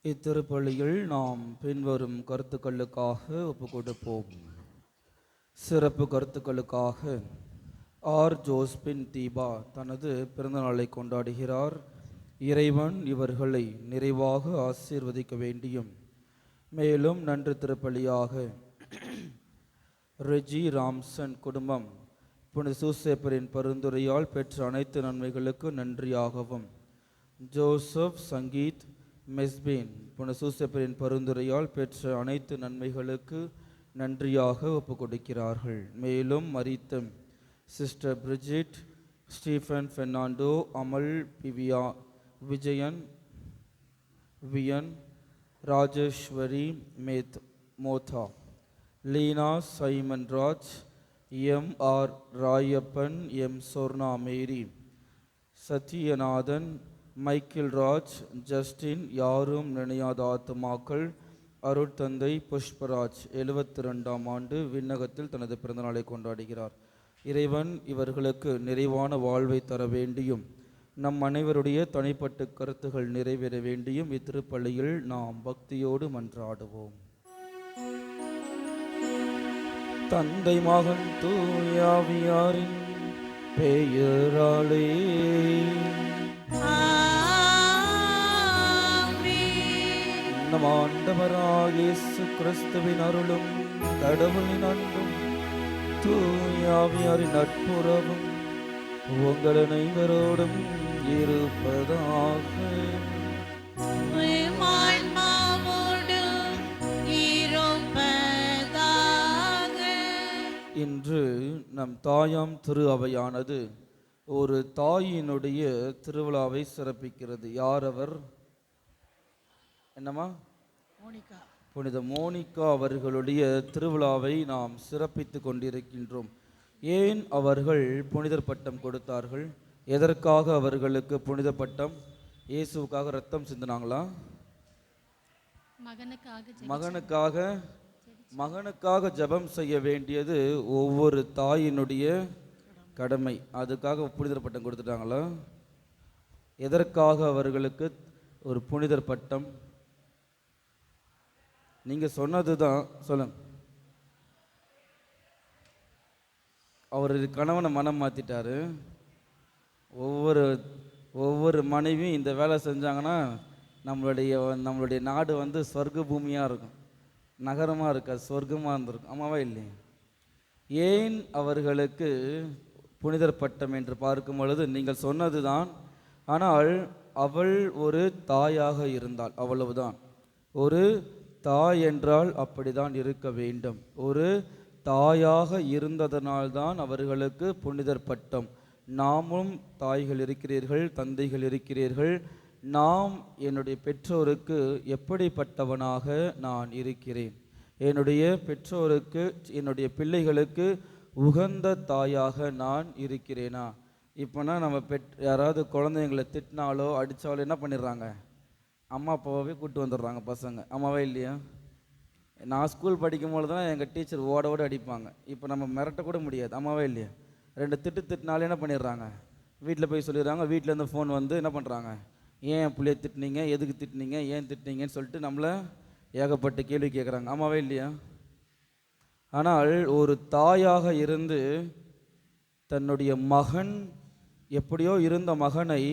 இத்திருப்பலியில் நாம் பின்வரும் கருத்துக்களுக்காக ஒப்பு கொடுப்போம். சிறப்பு கருத்துக்களுக்காக ஜோஸ்பின் தீபா தனது பிறந்தநாளை கொண்டாடுகிறார். இறைவன் இவர்களை நிறைவாக ஆசீர்வதிக்க வேண்டியும், மேலும் நன்றி திருப்பலியாக ரெஜி ராம்சன் குடும்பம் புனித சூசேப்பரின் பரிந்துரையால் பெற்ற அனைத்து நன்மைகளுக்கு நன்றியாகவும், ஜோசப் சங்கீத் மெஸ்பீன் புனித சூசேப்பரின் பரிந்துரையால் பெற்ற அனைத்து நன்மைகளுக்கு நன்றியாக ஒப்பு கொடுக்கிறார்கள். மேலும் மரித்த சிஸ்டர் பிரிஜிட், ஸ்டீஃபன் பெர்னாண்டோ, அமல் பிவியா, விஜயன் வியன், ராஜேஸ்வரி மோதா, Leena Simon Raj, M R. Rayappan, M. Sorna Mary, Sathyanathan, Michael Raj, Justin, யாரும் நினையாத ஆத்துமாக்கள், அருட்தந்தை புஷ்பராஜ் 72ஆம் ஆண்டு விண்ணகத்தில் தனது பிறந்தநாளை கொண்டாடுகிறார். இறைவன் இவர்களுக்கு நிறைவான வாழ்வை தர வேண்டியும், நம் அனைவருடைய தனிப்பட்ட கருத்துகள் நிறைவேற வேண்டியும் இத்திருப்பள்ளியில் நாம் பக்தியோடு மன்றாடுவோம். தந்தை மகன் தூயாவியாரின் பெயராலே நம் ஆண்டவராகிய இயேசு கிறிஸ்துவின் அருளும் கடவுளின் அன்பும் தூயாவியாரின் நட்புறவும் உங்கள் அனைவரோடும் இருப்பதாக. இன்று நம் தாயாம் திரு அவையானது ஒரு தாயினுடைய திருவிழாவை சிறப்பிக்கிறது. யார் அவர்? என்னம்மா? புனித மோனிகா அவர்களுடைய திருவிழாவை நாம் சிறப்பித்து கொண்டிருக்கின்றோம். ஏன் அவர்கள் புனிதர் பட்டம் கொடுத்தார்கள்? எதற்காக அவர்களுக்கு புனித பட்டம்? இயேசுவுக்காக ரத்தம் சிந்தினாங்களா? மகனுக்காக ஜெபம் செய்ய வேண்டியது ஒவ்வொரு தாயினுடைய கடமை. அதுக்காக புனிதர் பட்டம் கொடுத்துட்டாங்களா? எதற்காக அவர்களுக்கு ஒரு புனிதர் பட்டம்? நீங்க சொன்னது தான் சொல்லுங்க. அவர் கணவனை மனம் மாற்றிட்டாரு. ஒவ்வொரு மனைவியும் இந்த வேலை செஞ்சாங்கன்னா நம்மளுடைய நாடு வந்து சொர்க்க பூமியாக இருக்கும், நகரமாக இருக்காது, சொர்க்கமாக இருந்திருக்கும். ஆமாவா இல்லையா? ஏன் அவர்களுக்கு புனிதர் பட்டம் என்று பார்க்கும் பொழுது நீங்கள் சொன்னது தான். ஆனால் அவள் ஒரு தாயாக இருந்தாள், அவ்வளவுதான். ஒரு தாய் என்றால் அப்படிதான் இருக்க வேண்டும். ஒரு தாயாக இருந்ததனால்தான் அவர்களுக்கு புனிதர் பட்டம். நாமும் தாய்கள் இருக்கிறீர்கள், தந்தைகள் இருக்கிறீர்கள். நாம் என்னுடைய பெற்றோருக்கு எப்படிப்பட்டவனாக நான் இருக்கிறேன்? என்னுடைய பெற்றோருக்கு, என்னுடைய பிள்ளைகளுக்கு உகந்த தாயாக நான் இருக்கிறேனா? இப்போனா நம்ம யாராவது குழந்தைங்களை திட்டினாலோ அடித்தாலோ என்ன பண்ணிடுறாங்க? அம்மா அப்பாவே கூப்பிட்டு வந்துடுறாங்க பசங்க. அம்மாவே இல்லையா? நான் ஸ்கூல் படிக்கும்போது தான் எங்கள் டீச்சர் ஓட அடிப்பாங்க. இப்போ நம்ம மிரட்டக்கூட முடியாது. அம்மாவே இல்லையா? 2 திட்டினாலே என்ன பண்ணிடுறாங்க? வீட்டில் போய் சொல்லிடுறாங்க. வீட்டிலேருந்து ஃபோன் வந்து என்ன பண்ணுறாங்க? ஏன் பிள்ளைய திட்டினீங்க, எதுக்கு திட்டினீங்க, ஏன் திட்டினீங்கன்னு சொல்லிட்டு நம்மளை ஏகப்பட்ட கேள்வி கேட்குறாங்க. அம்மாவே இல்லையா? ஆனால் ஒரு தாயாக இருந்து தன்னுடைய மகன், எப்படியோ இருந்த மகனை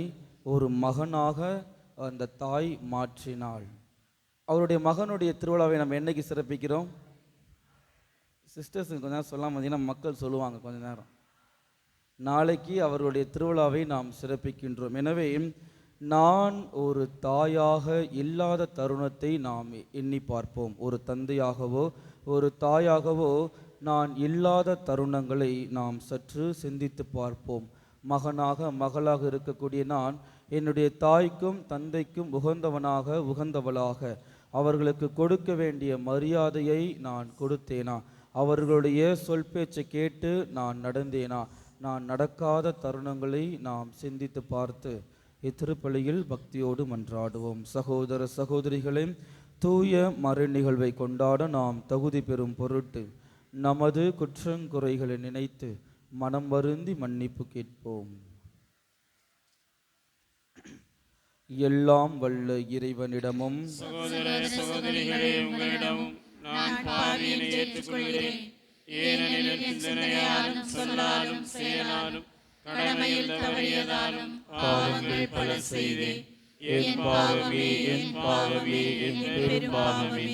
ஒரு மகனாக அந்த தாய் மாற்றினாள். அவருடைய மகனுடைய திருவிழாவை நம்ம என்னைக்கு சிறப்பிக்கிறோம்? சிஸ்டர்ஸ் கொஞ்ச நேரம் சொல்லாமல் பார்த்தீங்கன்னா மக்கள் சொல்லுவாங்க கொஞ்ச நேரம். நாளைக்கு அவருடைய திருவிழாவை நாம் சிறப்பிக்கின்றோம். எனவே நான் ஒரு தாயாக இல்லாத தருணத்தை நாம் எண்ணி பார்ப்போம். ஒரு தந்தையாகவோ ஒரு தாயாகவோ நான் இல்லாத தருணங்களை நாம் சற்று சிந்தித்து பார்ப்போம். மகளாக இருக்கக்கூடிய நான் என்னுடைய தாய்க்கும் தந்தைக்கும் உகந்தவளாக அவர்களுக்கு கொடுக்க வேண்டிய மரியாதையை நான் கொடுத்தேனா? அவர்களுடைய சொல் பேச்சை கேட்டு நான் நடந்தேனா? நான் நடக்காத தருணங்களை நாம் சிந்தித்து பார்த்து இத்திருப்பலியில் பக்தியோடு மன்றாடுவோம். சகோதர சகோதரிகளே, தூய மறை நிகழ்வை கொண்டாட நாம் தகுதி பெறும் பொருட்டு நமது குற்றங்குறைகளை நினைத்து மனம் வருந்தி மன்னிப்பு கேட்போம். எல்லாம் வல்ல இறைவனிடமும் சகோதர சகோதரிகளே, உங்களிடமும் நான் பாவியினை ஏற்றுக்கொள்கிறேன். ஏனெனில் என் சிந்தனையாலும் சொல்லாலும் செயலாலும் கடமையில் தவறியதாலும் பாவங்கள் பல செய்தேன். என் பாவமே, என் பாவமே, என் பெரும் பாவமே.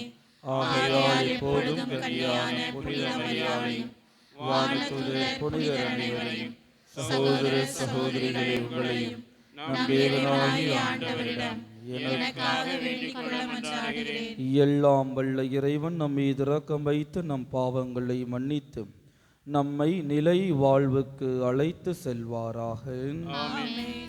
ஆகையால் எப்போதும் கன்னியான புனித மரியாதையும் வானதூதர் புனிதர் அனைவரையும் சகோதர சகோதரிகளே, உங்களையும் நம் தேவனாகிய ஆண்டவரிடம் எனக்காக வேண்டிக் கொள்ள மன்றாடுகிறேன். எல்லாம் வல்ல இறைவன் நம் மீது இரக்கம் வைத்து நம் பாவங்களை மன்னித்து நம்மை நிலை வாழ்வுக்கு அழைத்து செல்வாராக. ஆமென்.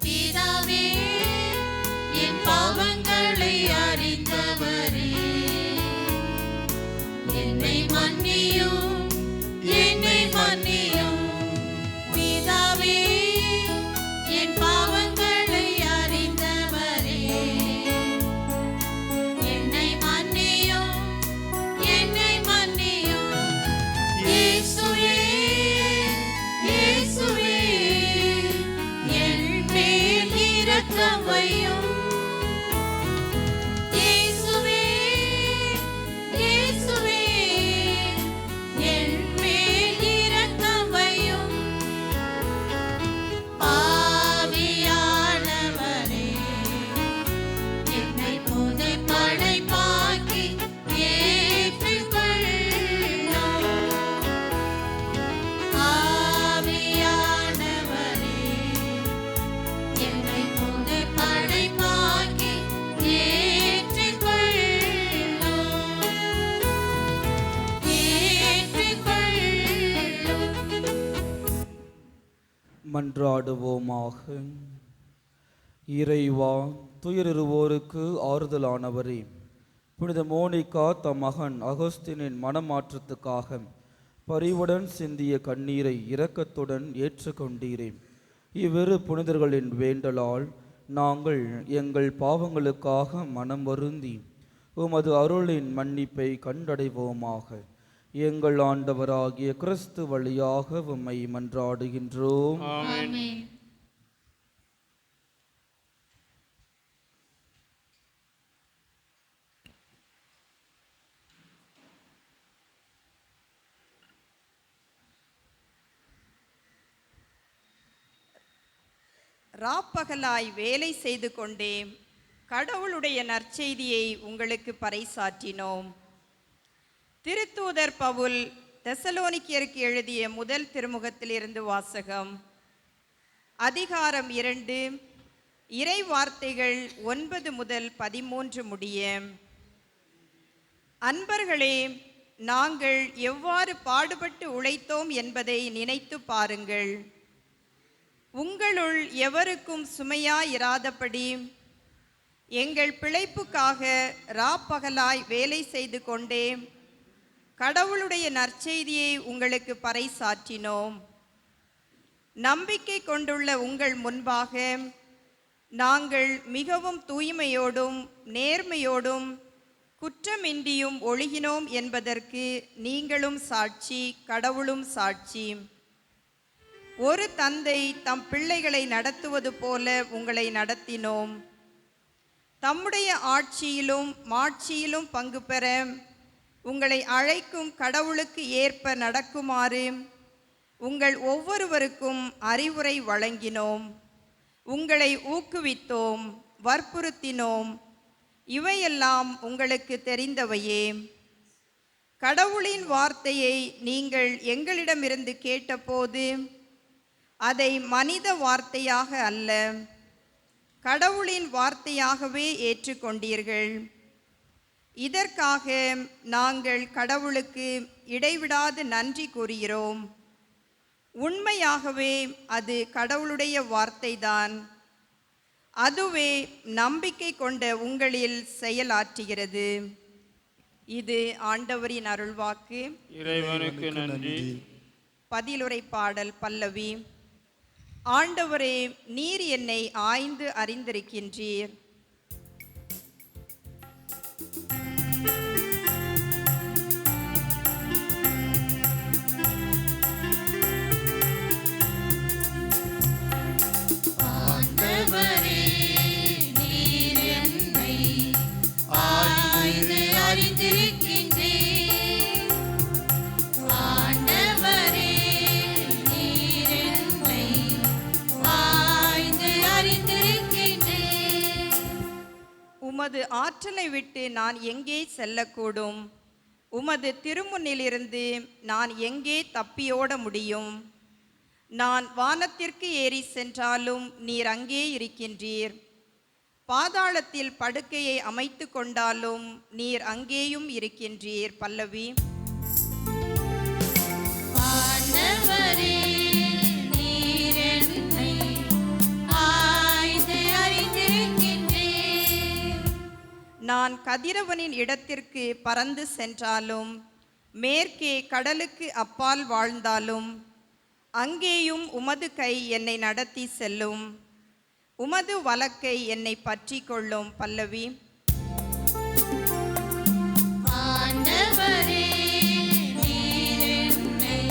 பிதாவே, என் பாவங்களை அறிந்தவரே, என்னை மன்னியும், என்னை மன்னியும். பிதாவே, என் பாவங்களை அறிந்தவரே, என்னை மன்னியும், என்னை மன்னியும். இயேசுவே, இயேசுவே, என் மேல் இரக்கம் வையும். இயேசுவே, இயேசுவே, என் மேல் இரக்கம் வையும். பாவியானவரே, என்னை புதை படைப்பாக்கி ஏற்றுக்கொள்ளும். ஆவியானவரே, என்னை புதை படைப்பாக்கி ஏற்றுக்கொள்ளும். ஏற்றுக்கொள்ளும். மன்றாடுவோமாக. இறைவா, துயருவோருக்கு ஆறுதலானவரே, புனித மோனிகா தம் மகன் அகஸ்தினின் மனமாற்றத்துக்காக பரிவுடன் சிந்திய கண்ணீரை இரக்கத்துடன் ஏற்றுக்கொண்டீரே. இவ்விரு புனிதர்களின் வேண்டலால் நாங்கள் எங்கள் பாவங்களுக்காக மனம் வருந்தி உமது அருளின் மன்னிப்பை கண்டடைவோமாக. எங்கள் ஆண்டவராகிய கிறிஸ்து வழியாக உம்மை மன்றாடுகின்றோம். ஆமென். ஆமென். ராப்பகலாய் வேலை செய்து கொண்டே கடவுளுடைய நற்செய்தியை உங்களுக்கு பறைசாற்றினோம். திருத்தூதர் பவுல் தெசலோனிக்கேயருக்கு எழுதிய முதல் திருமுகத்திலிருந்து வாசகம். அதிகாரம் 2, இறை வார்த்தைகள் 9 முதல் 13 முடிய. அன்பர்களே, நாங்கள் எவ்வாறு பாடுபட்டு உழைத்தோம் என்பதை நினைத்து பாருங்கள். உங்களுள் எவருக்கும் சுமையாயிராதபடி எங்கள் பிழைப்புக்காக ராப்பகலாய் வேலை செய்து கொண்டே கடவுளுடைய நற்செய்தியை உங்களுக்கு பறைசாற்றினோம். நம்பிக்கை கொண்டுள்ள உங்கள் முன்பாக நாங்கள் மிகவும் தூய்மையோடும் நேர்மையோடும் குற்றமின்றியும் ஒழுகினோம் என்பதற்கு நீங்களும் சாட்சி, கடவுளும் சாட்சி. ஒரு தந்தை தம் பிள்ளைகளை நடத்துவது போல உங்களை நடத்தினோம். தம்முடைய ஆட்சியிலும் மாட்சியிலும் பங்கு பெற உங்களை அழைக்கும் கடவுளுக்கு ஏற்ப நடக்குமாறு உங்கள் ஒவ்வொருவருக்கும் அறிவுரை வழங்கினோம். உங்களை ஊக்குவித்தோம், வற்புறுத்தினோம். இவையெல்லாம் உங்களுக்கு தெரிந்தவையே. கடவுளின் வார்த்தையை நீங்கள் எங்களிடமிருந்து கேட்டபோது அதை மனித வார்த்தையாக அல்ல, கடவுளின் வார்த்தையாகவே ஏற்றுக்கொண்டீர்கள். இதற்காக நாங்கள் கடவுளுக்கு இடைவிடாது நன்றி கூறுகிறோம். உண்மையாகவே அது கடவுளுடைய வார்த்தைதான். அதுவே நம்பிக்கை கொண்ட உங்களில் செயலாற்றுகிறது. இது ஆண்டவரின் அருள்வாக்கு. இறைவனுக்கு நன்றி. பதிலுரை பாடல் பல்லவி. ஆண்டவரே, நீர் என்னை ஆய்ந்து அறிந்திருக்கின்றீர். உமது ஆற்றலை விட்டு நான் எங்கே செல்லக்கூடும்? உமது திருமுன்னிலிருந்து நான் எங்கே தப்பியோட முடியும்? நான் வானத்திற்கு ஏறி சென்றாலும் நீர் அங்கே இருக்கின்றீர். பாதாளத்தில் படுக்கையை அமைத்து கொண்டாலும் நீர் அங்கேயும் இருக்கின்றீர். பல்லவி. ஆண்டவரே, நீர் என்னை ஆய்ந்து அறிந்திருக்கின்றீர். நான் கதிரவனின் இடத்திற்கு பறந்து சென்றாலும் மேற்கே கடலுக்கு அப்பால் வாழ்ந்தாலும் அங்கேயும் உமது கை என்னை நடத்தி செல்லும். உமது வலக்கை என்னை பற்றி கொள்ளும். பல்லவி. ஆண்டவரே, நீர் என்னை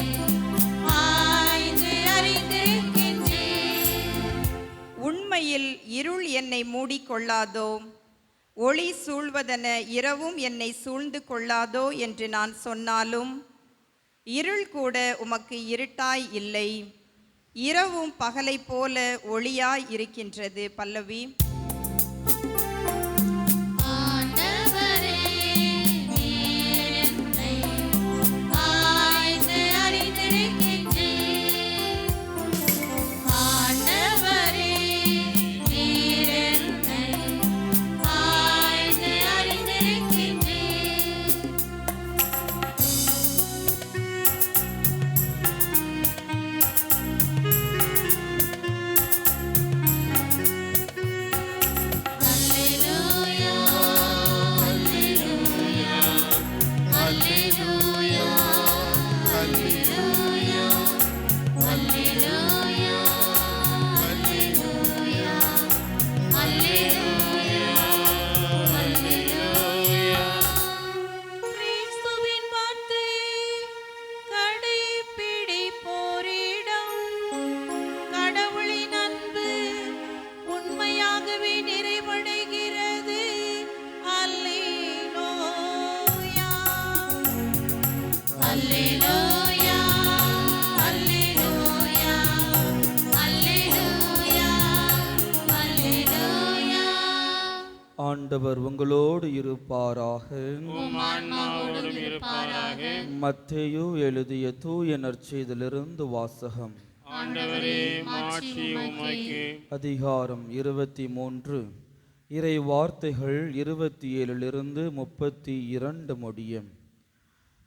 ஆய்ந்து அறிந்திருக்கின்றீர். உண்மையில் இருள் என்னை மூடிக்கொள்ளாதோ, ஒளி சூழ்வதென இரவும் என்னை சூழ்ந்து கொள்ளாதோ என்று நான் சொன்னாலும் இருள் கூட உமக்கு இருட்டாய் இல்லை, இரவும் பகலை போல ஒளியாய் இருக்கின்றது. பல்லவி. ஆண்டவரே, நீர் என்னை ஆய்ந்து அறிந்திருக்கின்றீர். ஆண்டவரே, நீர் என்னை ஆய்ந்து அறிந்திருக்கின்றீர். அல்லேலூயா, அல்லேலூயா, அல்லேலூயா, அல்லேலூயா, அல்லேலூயா, அல்லேலூயா, அல்லேலூயா. கிறிஸ்துவின் வார்த்தையை கடைப்பிடிப்போரிடம் கடவுளின் அன்பு உண்மையாகவே நிறைவடைகிறது. அல்லேலூயா, அல்லேலூயா, அல்லேலூயா, அல்லேலூயா, அல்லேலூயா. ஆண்டவர் உங்களோடு இருப்பாராக. உம் ஆன்மாவோடும் இருப்பாராக. மத்தேயு எழுதிய தூய நற்செய்தியிலிருந்து வாசகம். ஆண்டவரே, மாட்சி உமக்கு. அதிகாரம் 23. இறை வார்த்தைகள் 27 32 முடியும்.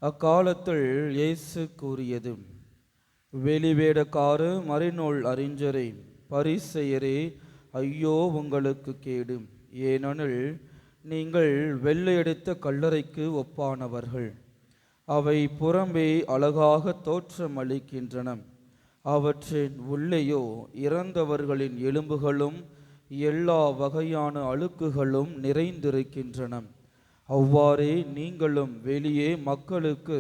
அக்காலத்தில் இயேசு கூறியது: வெளிவேடக்கார மறைநூல் அறிஞரே, பரிசேயரே, ஐயோ உங்களுக்கு கேடு! ஏனெனில் நீங்கள் வெள்ளையடித்த கல்லறைக்கு ஒப்பானவர்கள். அவை புறம்பே அழகாக தோற்றமளிக்கின்றன, அவற்றின் உள்ளேயோ இறந்தவர்களின் எலும்புகளும் எல்லா வகையான அழுக்குகளும் நிறைந்திருக்கின்றன. அவ்வாறே நீங்களும் வெளியே மக்களுக்கு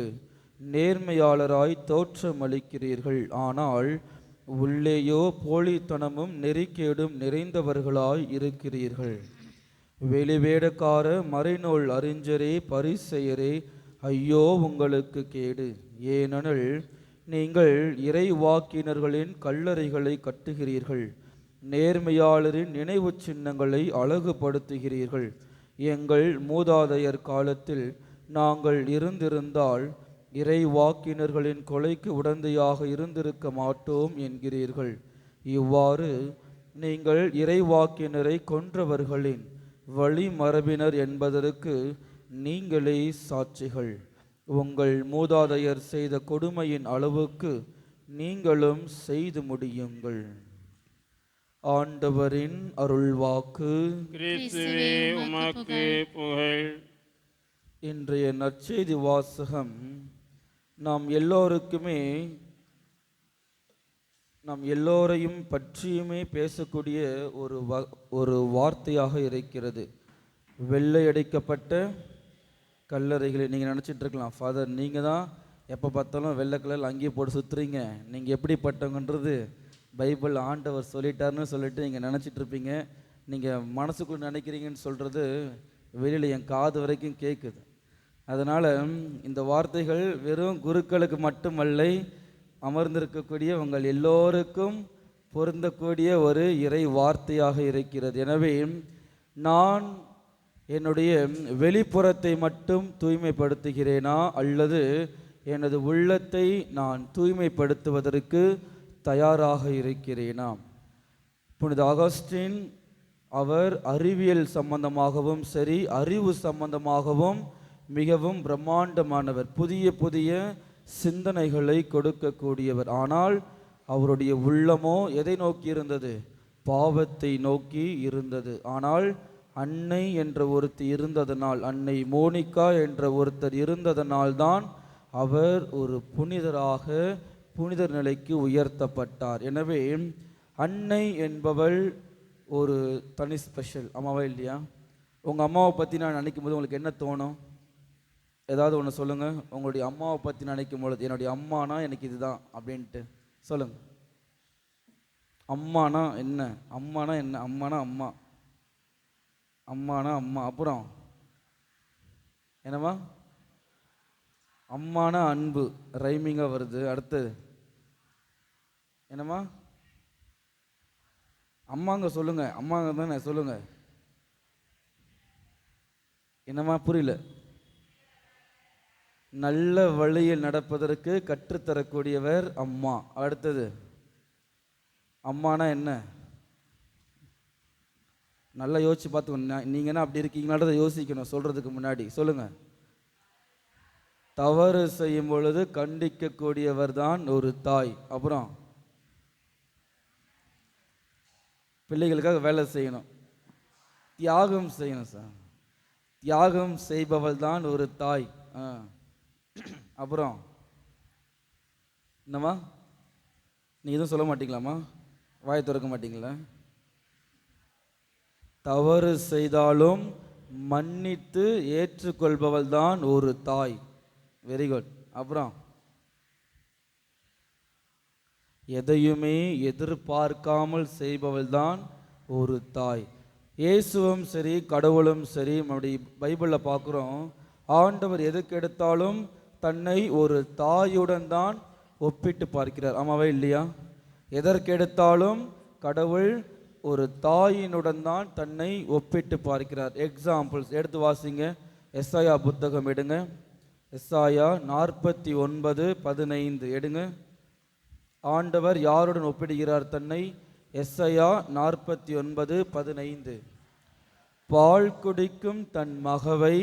நேர்மையாளராய் தோற்றமளிக்கிறீர்கள், ஆனால் உள்ளேயோ போலித்தனமும் நெறிக்கேடும் நிறைந்தவர்களாய் இருக்கிறீர்கள். வெளிவேடக்கார மறைநூல் அறிஞரே, பரிசேயரே, ஐயோ உங்களுக்கு கேடு! ஏனெனில் நீங்கள் இறைவாக்கினர்களின் கல்லறைகளை கட்டுகிறீர்கள், நேர்மையாளரின் நினைவு சின்னங்களை அழகுபடுத்துகிறீர்கள். எங்கள் மூதாதையர் காலத்தில் நாங்கள் இருந்திருந்தால் இறைவாக்கினர்களின் கொலைக்கு உடந்தையாக இருந்திருக்க மாட்டோம் என்கிறீர்கள். இவ்வாறு நீங்கள் இறைவாக்கினரை கொன்றவர்களின் வழிமரபினர் என்பதற்கு நீங்களே சாட்சிகள். உங்கள் மூதாதையர் செய்த கொடுமையின் அளவுக்கு நீங்களும் செய்து முடியுங்கள். ஆண்டவரின் அருள்வாக்கு. கிறிஸ்துவே, உமக்கு புகழ். இன்றைய நற்செய்தி வாசகம் நாம் எல்லோரையும் பற்றியுமே பேசக்கூடிய ஒரு வார்த்தையாக இருக்கிறது. வெள்ளையடிக்கப்பட்ட கல்லறைகளை நீங்கள் நினச்சிட்டு இருக்கலாம், ஃபாதர் நீங்கள் தான் எப்போ பார்த்தாலும் வெள்ளை கலரில் அங்கேயே போட்டு சுற்றுறீங்க, நீங்கள் எப்படிப்பட்டவங்கன்றது பைபிள் ஆண்டவர் சொல்லிட்டாருன்னு சொல்லிட்டு நீங்கள் நினச்சிட்ருப்பீங்க. நீங்கள் மனசுக்குள்ளே நினைக்கிறீங்கன்னு சொல்கிறது வெளியில் என் காது வரைக்கும் கேட்குது. அதனால் இந்த வார்த்தைகள் வெறும் குருக்களுக்கு மட்டுமல்ல, அமர்ந்திருக்கக்கூடிய உங்கள் எல்லோருக்கும் பொருந்தக்கூடிய ஒரு இறை வார்த்தையாக இருக்கிறது. எனவே நான் என்னுடைய வெளிப்புறத்தை மட்டும் தூய்மைப்படுத்துகிறேனா அல்லது எனது உள்ளத்தை நான் தூய்மைப்படுத்துவதற்கு தயாராக இருக்கிறேனா? புனித அகஸ்டின் அவர் அறிவியல் சம்பந்தமாகவும் சரி, அறிவு சம்பந்தமாகவும் மிகவும் பிரம்மாண்டமானவர், புதிய புதிய சிந்தனைகளை கொடுக்கக்கூடியவர். ஆனால் அவருடைய உள்ளமோ எதை நோக்கி இருந்தது? பாவத்தை நோக்கி இருந்தது. ஆனால் அன்னை என்ற ஒருத்தி இருந்ததனால், அன்னை மோனிகா என்ற ஒருத்தர் இருந்ததனால்தான் அவர் ஒரு புனிதராக புனிதர் நிலைக்கு உயர்த்தப்பட்டார். எனவே அன்னை என்பவள் ஒரு தனி ஸ்பெஷல். அம்மாவா இல்லையா? உங்கள் அம்மாவை பற்றி நான் நினைக்கும் போது உங்களுக்கு என்ன தோணும்? ஏதாவது ஒன்று சொல்லுங்கள். உங்களுடைய அம்மாவை பற்றி நினைக்கும் பொழுது, என்னுடைய அம்மானா எனக்கு இதுதான் அப்படின்ட்டு சொல்லுங்கள். அம்மானா என்ன? அம்மானா என்ன? அம்மானா அம்மா, அம்மானா அம்மா. அப்புறம் என்னம்மா? அம்மானா அன்பு, ரைமிங்காக வருது. அடுத்தது என்னம்மா? அம்மாங்க சொல்லுங்க. அம்மாங்க தானே சொல்லுங்க. என்னம்மா? புரியல. நல்ல வழியில் நடப்பதற்கு கற்றுத்தரக்கூடியவர் அம்மா. அடுத்தது அம்மானா என்ன? நல்லா யோசிச்சு பார்த்துக்கணும். நீங்கள் என்ன அப்படி இருக்கீங்களான்றதை யோசிக்கணும் சொல்கிறதுக்கு முன்னாடி. சொல்லுங்கள். தவறு செய்யும் பொழுது கண்டிக்கக்கூடியவர் தான் ஒரு தாய். அப்புறம் பிள்ளைகளுக்காக வேலை செய்யணும், தியாகம் செய்யணும் சார். தியாகம் செய்பவள் தான் ஒரு தாய். அப்புறம் என்னம்மா? நீங்கள் எதுவும் சொல்ல மாட்டீங்களாம்மா? வாய் திறக்க மாட்டீங்களா? தவறு செய்தாலும் மன்னித்து ஏற்றுக்கொள்பவள் தான் ஒரு தாய். Very good. அப்புறம் எதையுமே எதிர்பார்க்காமல் செய்பவள் தான் ஒரு தாய். இயேசுவும் சரி, கடவுளும் சரி, நம்முடைய பைபிளில் பார்க்குறோம், ஆண்டவர் எதுக்கு எடுத்தாலும் தன்னை ஒரு தாயுடன் தான் ஒப்பிட்டு பார்க்கிறார். ஆமாவே இல்லையா? எதற்கெடுத்தாலும் கடவுள் ஒரு தாயினுடன் தான் தன்னை ஒப்பிட்டு பார்க்கிறார். எக்ஸாம்பிள்ஸ் எடுத்து வாசிங்க. எஸ்ஐயா புத்தகம் எடுங்க. எஸ்ஐயா 49:15 எடுங்க. ஆண்டவர் யாருடன் ஒப்பிடுகிறார் தன்னை? எஸ்ஐயா 49:15. பால் குடிக்கும் தன் மகவை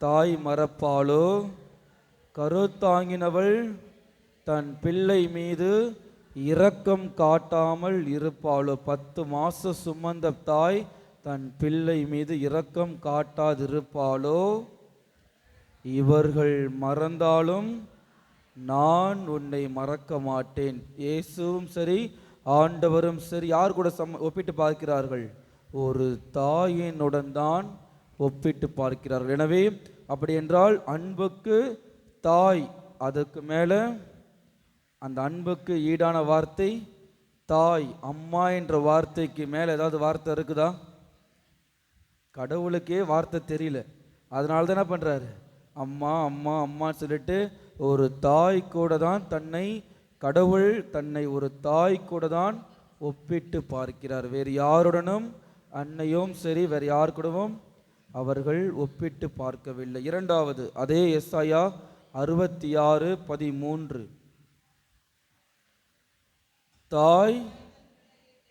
தாய் மறப்பாளோ? கருத்தாங்கினவள் தன் பிள்ளை மீது இரக்கம் காட்டாமல் இருப்பாளோ? 10 மாசம் சுமந்த தாய் தன் பிள்ளை மீது இரக்கம் காட்டாதிருப்பாளோ? இவர்கள் மறந்தாலும் நான் உன்னை மறக்க மாட்டேன். இயேசுவும் சரி, ஆண்டவரும் சரி, யார் கூட ஒப்பிட்டு பார்க்கிறார்கள்? ஒரு தாயினுடன் தான் ஒப்பிட்டு பார்க்கிறார்கள். எனவே அப்படி என்றால் அன்புக்கு தாய், அதுக்கு மேலே அந்த அன்புக்கு ஈடான வார்த்தை தாய். அம்மா என்ற வார்த்தைக்கு மேலே ஏதாவது வார்த்தை இருக்குதா? கடவுளுக்கே வார்த்தை தெரியல. அதனால தான் என்ன பண்ணுறாரு? அம்மா அம்மா அம்மான்னு சொல்லிட்டு ஒரு தாய் கூட தான் தன்னை, கடவுள் தன்னை ஒரு தாய் கூட தான் ஒப்பிட்டு பார்க்கிறார். வேறு யாருடனும் அன்னையும் சரி, வேறு யார் கூடவும் அவர்கள் ஒப்பிட்டு பார்க்கவில்லை. இரண்டாவது அதே எஸ்ஐயா 66:13. தாய்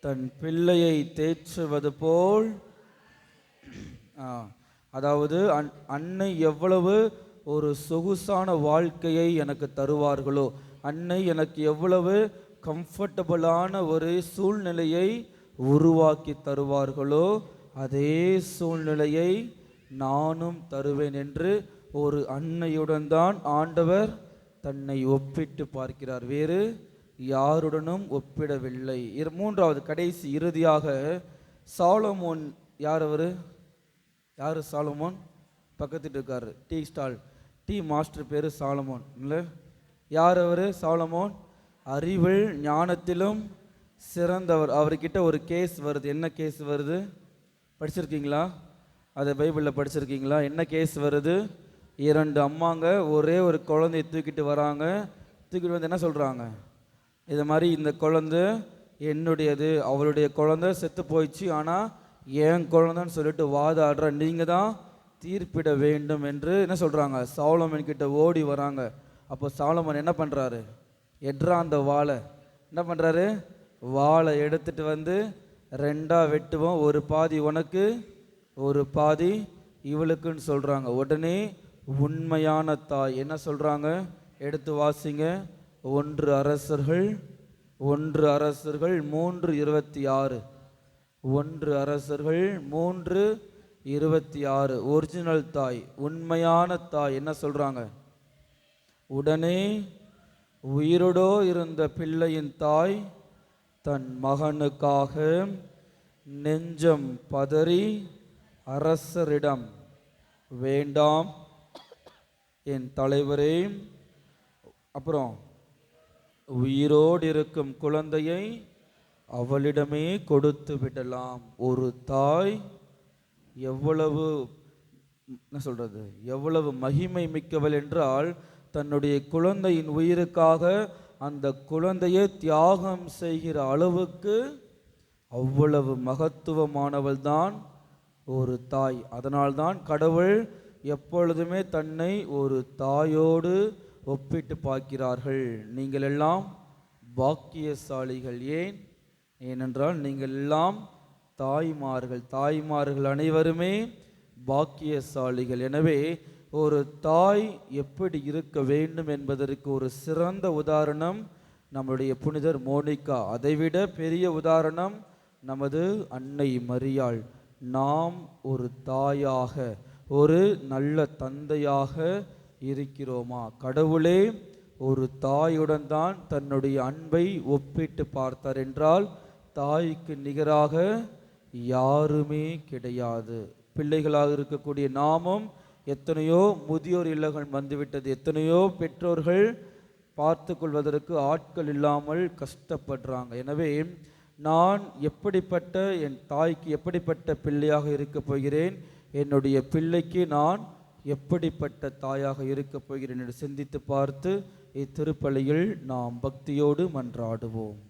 தன் பிள்ளையை தேற்றுவது போல், அதாவது அன்னை எவ்வளவு ஒரு சொகுசான வாழ்க்கையை எனக்கு தருவார்களோ, அன்னை எனக்கு எவ்வளவு கம்ஃபர்டபுளான ஒரு சூழ்நிலையை உருவாக்கி தருவார்களோ, அதே சூழ்நிலையை நானும் தருவேன் என்று ஒரு அன்னையுடன் தான் ஆண்டவர் தன்னை ஒப்பிட்டு பார்க்கிறார். வேறு யாருடனும் ஒப்பிடவில்லை. மூன்றாவது கடைசி இறுதியாக சாலமோன். யார் அவர்? யார் சாலமோன்? பக்கத்துட்டு இருக்காரு, டீ ஸ்டால், டீ மாஸ்டர் பேர் சாலமோன் இல்லை? யார் அவர்? சாலமோன் அறிவில் ஞானத்திலும் சிறந்தவர். அவர்கிட்ட ஒரு கேஸ் வருது. என்ன கேஸ் வருது? படிச்சிருக்கீங்களா? அதை பைபிளில் படிச்சிருக்கீங்களா? என்ன கேஸ் வருது? 2 அம்மாங்க ஒரே ஒரு குழந்தையை தூக்கிட்டு வராங்க. தூக்கிட்டு வந்து என்ன சொல்கிறாங்க? இது மாதிரி இந்த குழந்தை என்னுடையது, அவளுடைய குழந்தை செத்து போயிடுச்சு, ஆனால் ஏன் குழந்தைன்னு சொல்லிட்டு வாதாடுற நீங்கள் தான் தீர்ப்பிட வேண்டும் என்று என்ன சொல்கிறாங்க, சாலமன் கிட்ட ஓடி வராங்க. அப்போ சாலமன் என்ன பண்ணுறாரு, அந்த வாளை என்ன பண்ணுறாரு, வாளை எடுத்துட்டு வந்து ரெண்டாக வெட்டுவோம், ஒரு பாதி உனக்கு ஒரு பாதி இவளுக்குன்னு சொல்கிறாங்க. உடனே உண்மையான தாய் என்ன சொல்கிறாங்க, எடுத்து வாசிங்க. 1 அரசர்கள் 3:26. 1 அரசர்கள் 3:26. ஒரிஜினல் தாய், உண்மையான தாய் என்ன சொல்கிறாங்க, உடனே உயிரோடோ இருந்த பிள்ளையின் தாய் தன் மகனுக்காக நெஞ்சம் பதறி அரசரிடம், வேண்டாம் என் தலைவரே, அப்புறம் உயிரோடு இருக்கும் குழந்தையை அவளிடமே கொடுத்து விடலாம். ஒரு தாய் எவ்வளவு என்ன சொல்றது, எவ்வளவு மகிமை மிக்கவள் என்றால், தன்னுடைய குழந்தையின் உயிருக்காக அந்த குழந்தையை தியாகம் செய்கிற அளவுக்கு அவ்வளவு மகத்துவமானவள் தான் ஒரு தாய். அதனால்தான் கடவுள் எப்பொழுதுமே தன்னை ஒரு தாயோடு ஒப்பிட்டு பார்க்கிறார்கள். நீங்கள் எல்லாம் பாக்கியசாலிகள். ஏனென்றால் நீங்கள் எல்லாம் தாய்மார்கள் அனைவருமே பாக்கியசாலிகள். எனவே ஒரு தாய் எப்படி இருக்க வேண்டும் என்பதற்கு ஒரு சிறந்த உதாரணம் நம்முடைய புனிதர் மோனிகா. அதைவிட பெரிய உதாரணம் நமது அன்னை மரியாள். நாம் ஒரு தாயாக, ஒரு நல்ல தந்தையாக இருக்கிறோமா? கடவுளே ஒரு தாயுடன் தான் தன்னுடைய அன்பை ஒப்பிட்டு பார்த்தார் என்றால் தாய்க்கு நிகராக யாருமே கிடையாது. பிள்ளைகளாக இருக்கக்கூடிய நாமும் எத்தனையோ முதியோர் இல்லங்கள் வந்துவிட்டது, எத்தனையோ பெற்றோர்கள் பார்த்து கொள்வதற்கு ஆட்கள் இல்லாமல் கஷ்டப்படுறாங்க. எனவே நான் எப்படிப்பட்ட, என் தாய்க்கு எப்படிப்பட்ட பிள்ளையாக இருக்க போகிறேன், என்னுடைய பிள்ளைக்கு நான் எப்படிப்பட்ட தாயாக இருக்க போகிறேன் என்று சிந்தித்து பார்த்து இத்திருப்பலியில் நாம் பக்தியோடு மன்றாடுவோம்.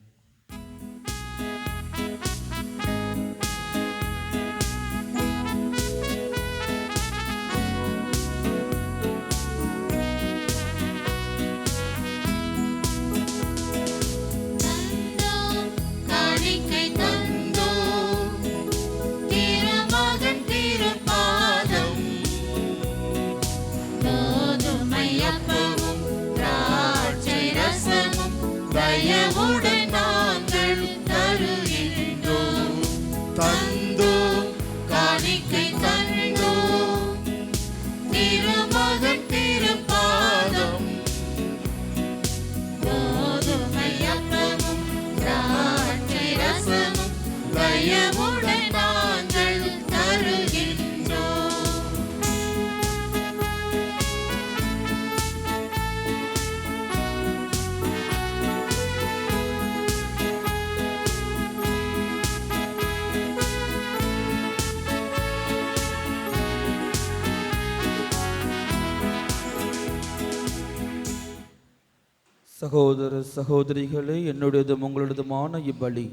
சகோதர சகோதரிகளே, என்னுடையதும் உங்களுடையதுமான இப்பலி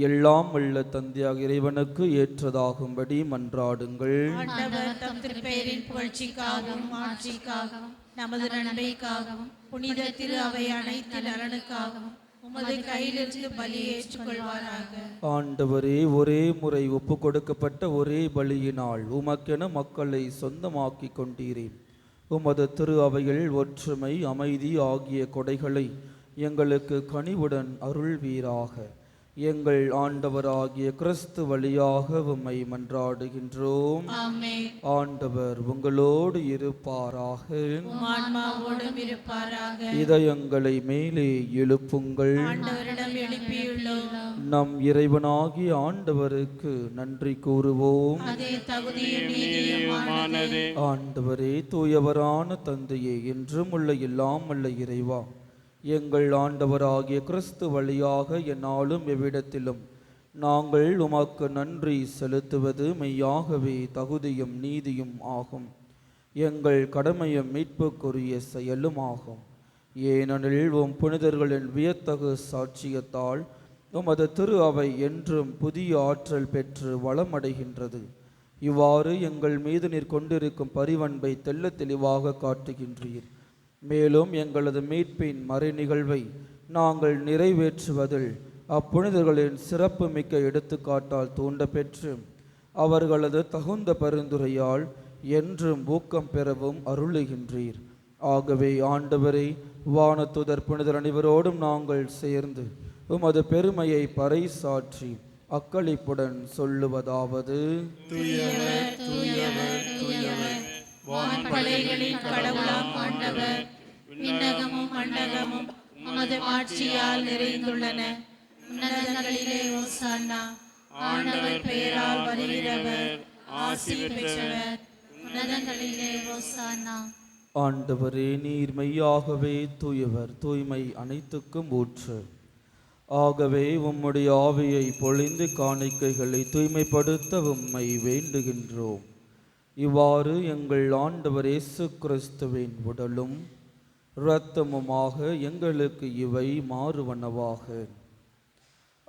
எல்லாம் உள்ள தந்தையாக இறைவனுக்கு ஏற்றதாகும்படி மன்றாடுங்கள். ஆண்டவர் தம் திருப்பெயரின் புகழ்ச்சிக்காகவும் ஆட்சிக்காகவும் நமது நன்மைக்காகவும் புனித திரு அவை அனைத்து நலனுக்காகவும் உமது கையிலிருந்து பலி ஏற்றுக்கொள்வாராக. ஆண்டவரே, ஒரே முறை ஒப்பு கொடுக்கப்பட்ட ஒரே பலியினால் உமக்கென மக்களை சொந்தமாக்கி கொண்டீரே. உமது திரு அவையில் ஒற்றுமை, அமைதி ஆகிய கொடைகளை எங்களுக்கு கனிவுடன் அருள்வீராக. எங்கள் ஆண்டவராகிய கிறிஸ்து வழியாக உம்மை மன்றாடுகின்றோம். ஆண்டவர் உங்களோடு இருப்பாராக. இதயங்களை மேலே எழுப்புங்கள். நம் இறைவனாகிய ஆண்டவருக்கு நன்றி கூறுவோம். ஆண்டவரே, தூயவரான தந்தையே, என்றும் உள்ள எல்லாம் உள்ள இறைவா, எங்கள் ஆண்டவராகிய கிறிஸ்து வழியாக எந்நாளும் எவ்விடத்திலும் நாங்கள் உமக்கு நன்றி செலுத்துவது மெய்யாகவே தகுதியும் நீதியும் ஆகும். எங்கள் கடமையும் மீட்புக்குரிய செயலும் ஆகும். ஏனெனில் உம் புனிதர்களின் வியத்தகு சாட்சியத்தால் உமது திரு அவை என்றும் புதிய ஆற்றல் பெற்று வளமடைகின்றது. இவ்வாறு எங்கள் மீது நீர் கொண்டிருக்கும் பரிவன்பை தெள்ளத் தெளிவாக காட்டுகின்றீர். மேலும் எங்களது மீட்பின் மறை நிகழ்வை நாங்கள் நிறைவேற்றுவதில் அப்புனிதர்களின் சிறப்பு மிக்க எடுத்துக்காட்டால் தூண்ட பெற்று அவர்களது தகுந்த பரிந்துரையால் என்றும் ஊக்கம் பெறவும் அருளுகின்றீர். ஆகவே ஆண்டவரே, வானத்துதர் புனிதர் அனைவரோடும் நாங்கள் சேர்ந்து உமது பெருமையை பறைசாற்றி அக்களிப்புடன் சொல்லுவதாவது: தூயவர் தூயவர் தூயவர், வான்படைகளின் கடவுளாம் ஆண்டவர். விண்ணகமும் மண்டகமும் உமது ஆட்சியால் நிறைந்துள்ளன. உன்னதங்களிலே ஓசானா. ஆண்டவர் பெயரால் வருகிறவர் ஆசி பெற்றவர். உன்னதங்களிலே ஓசானா. ஆண்டவரே, நீர் மெய்யாகவே தூயவர், தூய்மை அனைத்துக்கும் ஊற்று. ஆகவே உம்முடைய ஆவியை பொழிந்து காணிக்கைகளை தூய்மைப்படுத்த உம்மை வேண்டுகின்றோம். இவ்வாறு எங்கள் ஆண்டவர் இயேசு கிறிஸ்துவின் உடலும் இரத்தமுமாக எங்களுக்கு இவை மாறுவனவாக.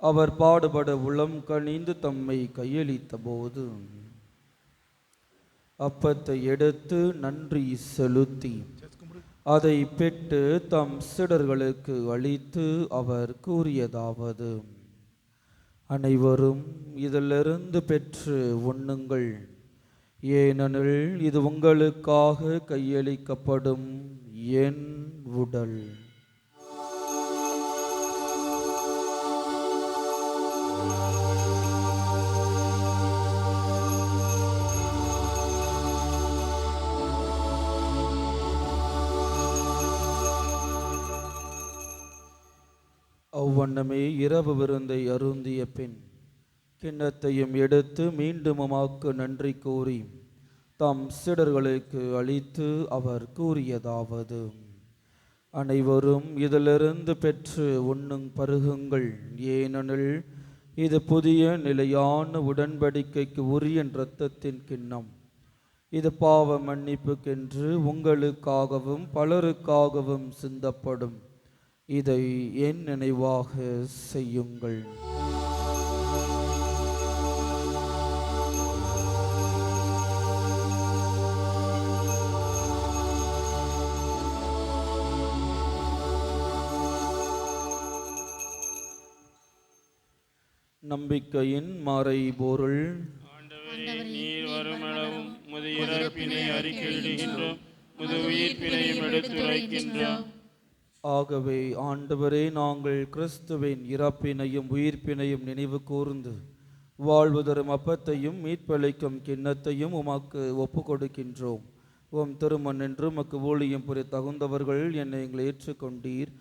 அவர் பாடுபட உளம் கனிந்து தம்மை கையளித்த போது அப்பத்தை எடுத்து நன்றி செலுத்தி அதை பெற்று தம் சீடர்களுக்கு அளித்து அவர் கூறியதாவது: அனைவரும் இதிலிருந்து பெற்று உண்ணுங்கள், ஏனெனில் இது உங்களுக்காக கையளிக்கப்படும் என் உடல். அவ்வண்ணமே இரவு விருந்தை அருந்திய பின் கிண்ணத்தையும் எடுத்து மீண்டும் உமக்கு நன்றி கூறி தம் சீடர்களுக்கு அளித்து அவர் கூறியதாவது: அனைவரும் இதிலிருந்து பெற்று உண்ணும் பருகுங்கள், ஏனெனில் இது புதிய நிலையான உடன்படிக்கைக்கு உரிய இரத்தத்தின் கிண்ணம். இது பாவ மன்னிப்புக்கென்று உங்களுக்காகவும் பலருக்காகவும் சிந்தப்படும். இதை என் நினைவாக செய்யுங்கள். நம்பிக்கையின் மறைபொருள். நீர் வருமளவும் முது இறப்பினை அறிக்கையிடுகின்றோம், முது உயிர்ப்பினையும் எடுத்துரைக்கின்றோம். ஆகவே ஆண்டவரே, நாங்கள் கிறிஸ்துவின் இறப்பினையும் உயிர்ப்பினையும் நினைவு கூர்ந்து வாழ்வு தரும் அப்பத்தையும் மீட்பளிக்கும் கிண்ணத்தையும் உமக்கு ஒப்பு கொடுக்கின்றோம். உம் திருமண் என்று உமக்கு ஊழியம் புரிய தகுந்தவர்கள் என்னை எங்களை ஏற்றுக்கொண்டீர்.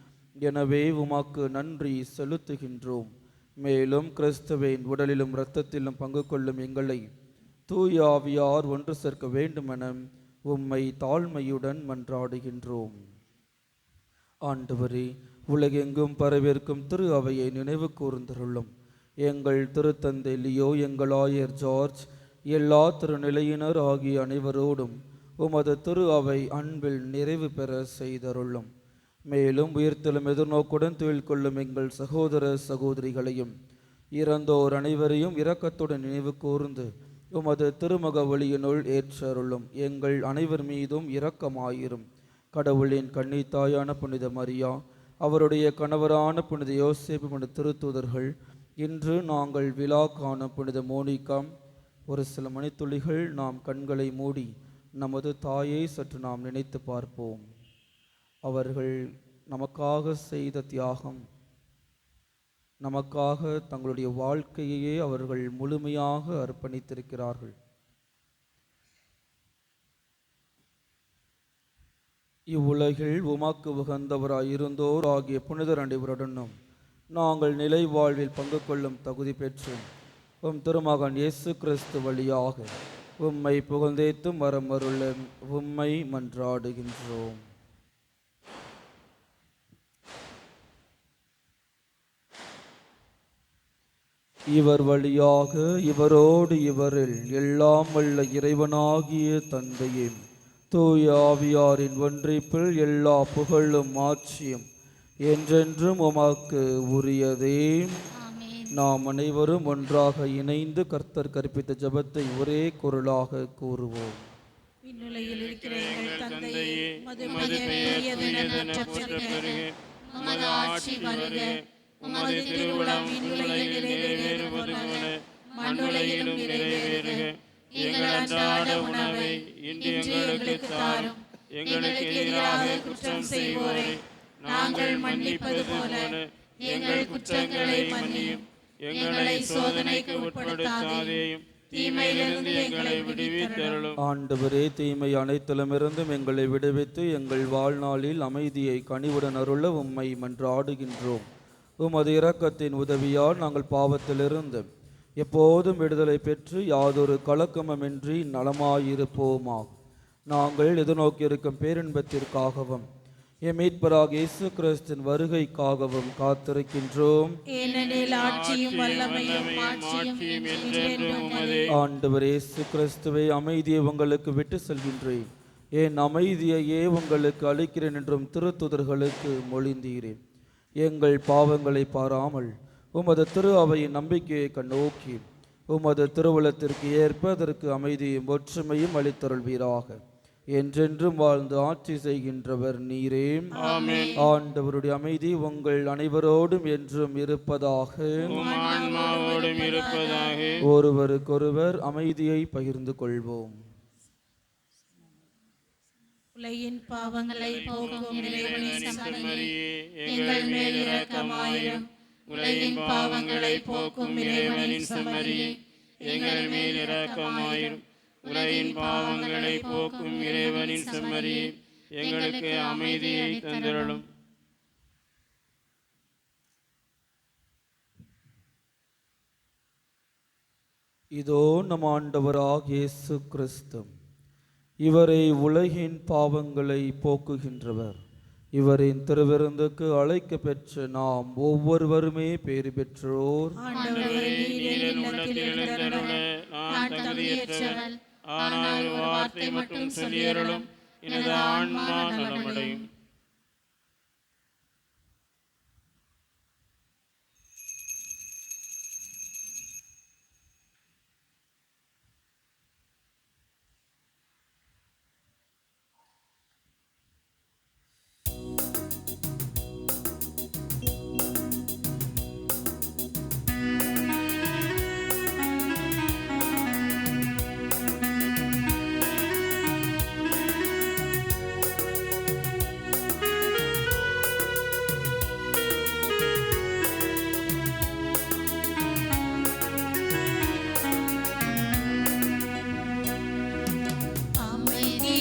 எனவே உமக்கு நன்றி செலுத்துகின்றோம். மேலும் கிறிஸ்துவின் உடலிலும் இரத்தத்திலும் பங்கு கொள்ளும் எங்களை தூய ஆவியார் ஒன்று சேர்க்க வேண்டுமென உம்மை தாழ்மையுடன் மன்றாடுகின்றோம். ஆண்டவரே, உலகெங்கும் பரவிருக்கும் திரு அவையை நினைவு கூர்ந்தருளும். எங்கள் திருத்தந்தை லியோ, எங்கள் ஆயர் ஜார்ஜ், எல்லா திருநிலையினர் ஆகிய அனைவரோடும் உமது திரு அவை அன்பில் நிறைவு பெற செய்தருளும். மேலும் உயிர்த்தெழும் எதிர்நோக்குடன் துயில் கொள்ளும் எங்கள் சகோதர சகோதரிகளையும் இறந்தோர் அனைவரையும் இரக்கத்துடன் நினைவு கூர்ந்து உமது திருமுக ஒளியினுள் ஏற்றருளும். எங்கள் அனைவர் மீதும் இரக்கமாயிரும். கடவுளின் கன்னித்தாயான புனித மரியா, அவருடைய கணவரான புனித யோசேப்பு புனித திருத்தூதர்கள், இன்று நாங்கள் விழா காணும் புனித மோனிகா, ஒரு சில மணித்துளிகள் நாம் கண்களை மூடி நமது தாயை சற்று நாம் நினைத்து பார்ப்போம். அவர்கள் நமக்காக செய்த தியாகம், நமக்காக தங்களுடைய வாழ்க்கையையே அவர்கள் முழுமையாக அர்ப்பணித்திருக்கிறார்கள். இவ்வுலகில் உமக்கு உகந்தவராயிருந்தோர் ஆகிய புனிதர் அனைவருடனும் நாங்கள் நிலை வாழ்வில் பங்கு கொள்ளும் தகுதி பெற்று உம் திருமகன் இயேசு கிறிஸ்து வழியாக உம்மை புகழ்ந்தேத்தும் வரமருள உம்மை மன்றாடுகின்றோம். இவர் வழியாக இவரோடு இவரில் எல்லாம் வல்ல இறைவனாகிய தந்தையே, தூய ஆவியாரின் ஒன்றிப்பில் எல்லா புகழும் ஆட்சியும் என்றென்றும் உமக்கு உரியதே. நாம் அனைவரும் ஒன்றாக இணைந்து கர்த்தர் கற்பித்த ஜெபத்தை ஒரே குரலாக கூறுவோம். விண்ணுலகில் இருக்கிற எங்கள் தந்தையே, உமது பெயர் தூயதென போற்றப் பெறுக. உமது ஆட்சி வருக. உமது திருவுளம் விண்ணுலகில் நிறைவேறுவது போல மண்ணுலகிலும் நிறைவேறுக. எங்கள் அன்றாட உணவை இன்று எங்களுக்கு தாரும். எங்களுக்கு எதிராக குற்றம் செய்வோரை நாங்கள் மன்னிப்பது போல எங்கள் குற்றங்களை மன்னியும். எங்களை சோதனைக்கு உட்படுத்தாதேயும், தீமையிலிருந்து எங்களை விடுவித்தருளும். ஆண்டவரே, தீமை அனைத்திலுமிருந்தும் எங்களை விடுவித்து எங்கள் வாழ்நாளில் அமைதியை கனிவுடன் அருள உம்மை மன்றாடுகின்றோம். உமது இரக்கத்தின் உதவியால் நாங்கள் பாவத்திலிருந்து எப்போதும் விடுதலை பெற்று யாதொரு கலக்கமுமின்றி நலமாயிருப்போமாக. நாங்கள் எதிர்நோக்கியிருக்கும் பேரின்பத்திற்காகவும் எம் மீட்பராக இயேசு கிறிஸ்துவின் வருகைக்காகவும் காத்திருக்கின்றோம். ஏனெனில் ஆட்சியும் வல்லமையும் மாட்சியும் என்றென்றும் உமதே. ஆண்டவர் இயேசு கிறிஸ்துவை, அமைதியை உங்களுக்கு விட்டு செல்கின்றேன், என் அமைதியையே உங்களுக்கு அளிக்கிறேன் என்றும் திருத்துதர்களுக்கு மொழிந்தீரேன். எங்கள் பாவங்களை பாராமல் உமது திரு அவையின் நம்பிக்கையை கண்ணோக்கி உமது திருவுளத்திற்கு ஏற்ப அதற்கு அமைதியும் ஒற்றுமையும் அளித்தருள்வீராக. என்றென்றும் வாழ்ந்து ஆட்சி செய்கின்றவர் நீரே. ஆமென். ஆண்டவருடைய அமைதி உங்கள் அனைவரோடும் என்றும் இருப்பதாக. உம் ஆன்மாவோடும் இருப்பதாக. ஒருவருக்கொருவர் அமைதியை பகிர்ந்து கொள்வோம். உலகின் பாவங்களை போக்கும் இறைவனின் சமரியே, மரியே, எங்கள் மேல் இரக்கமாயிரும். உலகின் பாவங்களை போக்கும் இறைவனின் சமரியே, எங்கள் மேல் இரக்கமாயிரும். உலகின் பாவங்களை போக்கும் இறைவனின் செம்மறியே, எங்களுக்கு அமைதியை தந்திரளும். இதோ நம் ஆண்டவராகிய இயேசு கிறிஸ்து, இவரை உலகின் பாவங்களை போக்குகின்றவர். இவரின் திருவிருந்துக்கு அழைக்க பெற்ற நாம் ஒவ்வொருவருமே பேறு பெற்றோர். ஆண்டவரே, நீர் என் இல்லத்தில் எழுந்தருள நான் தகுதியற்றவள். ஆனால் ஒரு வார்த்தை மட்டும் சொல்லியருளும், எனது ஆன்மா நலமடையும். அமைதி